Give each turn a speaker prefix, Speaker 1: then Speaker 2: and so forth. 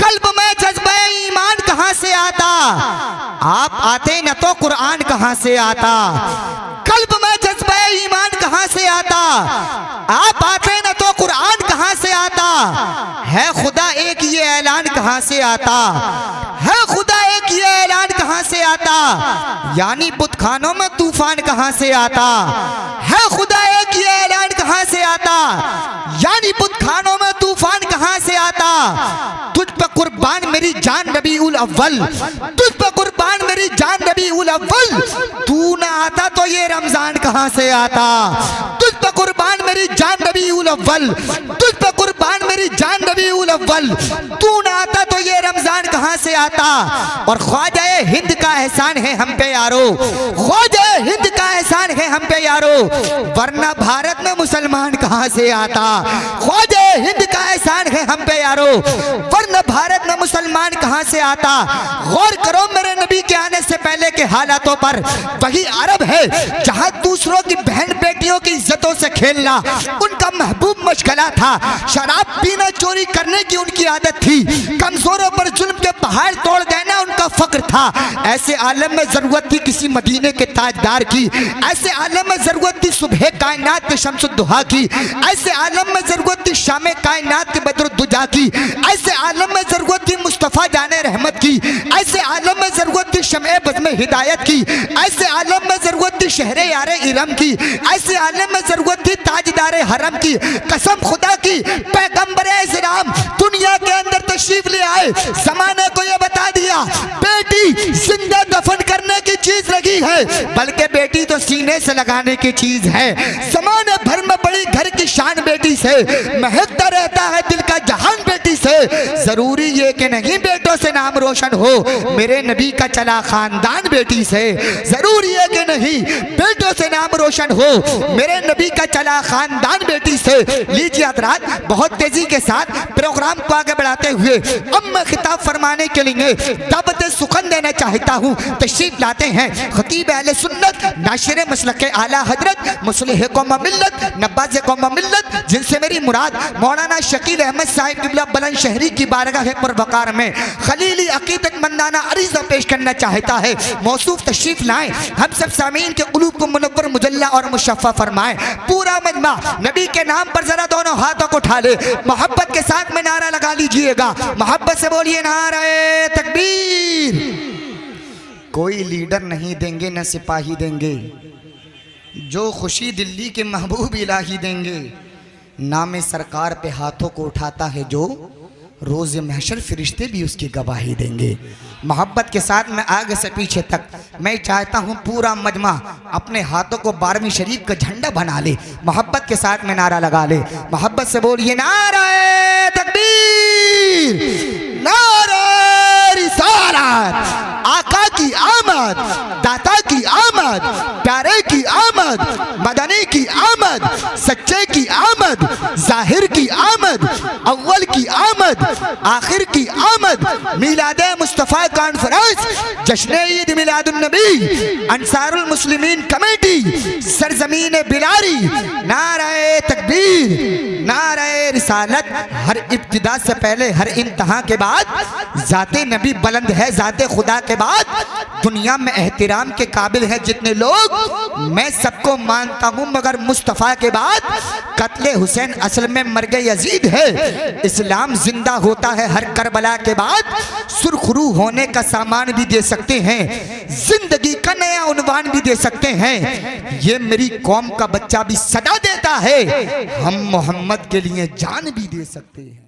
Speaker 1: कल्ब में जज्बे ईमान कहां से आता, आप आते न तो कुरान कहां से आता। कल्ब में जज्बे ईमान कहां से आता, आप आते न तो कुरान कहां से आता। है खुदा एक ये ऐलान कहां से आता, है खुदा एक ये ऐलान कहां से आता। यानी बुतखानों में तूफान कहां से आता, है खुदा एक ये ऐलान कहां से आता। यानी बुतखानों में तूफान कहां से आता। तुझ पे कुर्बान मेरी जान रबीउल अव्वल, तुझ पे कुर्बान मेरी जान रबीउल अव्वल। तू ना आता तो ये रमजान कहां से आता। तुझ पे कुर्बान मेरी जान रबीउल अव्वल, तुझ पे कुर्बान मेरी जान रबीउल अव्वल। तू ना आता तो ये रमजान कहां से आता। और ख्वाजा हिंद का एहसान है हम पे यारो, ख्वाजा हिंद का एहसान है हम पे यारो, वरना भारत में मुसलमान कहां से आता। ख्वाजा हिंद का एहसान है हम पे यारो, वरना भारत में मुसलमान कहां से आता। गौर करो मेरे नबी के आने से पहले के हालातों पर। वही अरब है जहां दूसरों की बहन बेटियों की इज्जतों से खेलना उनका महबूब मशगला था। शराब पीना चोरी करने की उनकी आदत थी। कमजोरों पर जुल्म के पहाड़ तोड़ देना उनका फक्र था। ऐसे आलम में जरूरत थी किसी मदीने के ताजदार की, ऐसे आलम में जरूरत थी सुबह कायनात के शम्सुद्दुहा की, ऐसे आलम में जरूरत थी शामे कायनात के बद्रुद्दुजा की, ऐसे आलम में जरूरत थी मुस्तफा जाने रहमत की, ऐसे आलम में जरूरत थी शमे बज़्म हिदायत की, ऐसे आलम में जरूरत थी शहरे यारे इरम की, ऐसे आलम में जरूरत थी ताजदारे हरम की। कसम खुदा की पैगंबरे इस्लाम दुनिया के अंदर तशरीफ ले आए, जमाने को ये बता दिया बेटी जिंदा दफन करने की चीज लगी है, बल्कि बेटी तो सीने से लगाने की चीज है। जमाने भर में बड़ी घर की शान बेटी से, महकता रहता है दिल का जहान बेटी से। जरूरी ये कि नहीं बेटों से नाम रोशन हो, मेरे नबी का चला खानदान बेटी से। जरूरी है कि नहीं बेटों से नाम रोशन हो, मेरे नबी का चला खानदान बेटी से। लीजिए हज़रात, बहुत तेजी के साथ प्रोग्राम को आगे बढ़ाते हुए अब मैं खिताब फरमाने के लिए दावत सुखन देना चाहता हूँ। तशरीफ लाते हैं खतीब अहले सुन्नत, नाशिर मसलक आला हजरत, मुस्लिह कौम मिल्लत, नब्बाज़ कौम मिल्लत, जिनसे मेरी मुराद मौलाना शकील अहमद साहिब क़िबला बुलंदशहरी की बारगाह पुरवकार में खलीली अकीदत मंदाना अरीज़ा पेश करना चाहता है। मौसूफ तशरीफ लाएं, हम सब सामीन के क़ुलूब को मुनव्वर मुजल्ला और मुशफ़्फ़ा फरमाएं। पूरा मजमा नबी के नाम पर जरा दोनों हाथों को उठा ले, मोहब्बत के साथ में नारा लगा लीजिएगा। मोहब्बत से बोलिए नारे तकबीर। कोई लीडर नहीं देंगे न सिपाही देंगे, जो खुशी दिल्ली के महबूब इलाही देंगे। नाम सरकार पे हाथों को उठाता है जो, रोज़ महशर फरिश्ते भी उसकी गवाही देंगे। मोहब्बत के साथ में आगे से पीछे तक मैं चाहता हूँ पूरा मजमा अपने हाथों को 12वीं शरीफ का झंडा बना ले, मोहब्बत के साथ में नारा लगा ले। मोहब्बत से बोलिए नारे तकबीर, नारे रिसालत। आका की आमद, दाता की आमद, प्यारे की आमद, मदनी की आमद, सच्चे की आमद, जाहिर की आमद, अव्वल की आमद, आखिर की आमद। मिलादे मुस्तफ़ा कॉन्फ्रेंस, जश्न ईद मिलादुन नबी, अंसारुल मुस्लिमीन कमेटी, सरजमीन बिलारी। नारे तकबीर, नारे रिसालत। हर इब्तिदा से पहले, हर इंतहा के बाद जाते नबी बुलंद है, जाते खुदा के बाद दुनिया में एहतराम के काबिल है जितने लोग, मैं सबको मानता हूं, मगर मुस्तफ़ा के बाद कत्ले हुसैन असल में मर्गे यजीद है। इस्लाम जिंदा होता है हर करबला के बाद, सुरखरू होने का सामान भी दे सकते हैं, जिंदगी का नया उन्वान भी दे सकते हैं। ये मेरी कौम का बच्चा भी सदा देता है, हम मोहम्मद के लिए जान भी दे सकते हैं।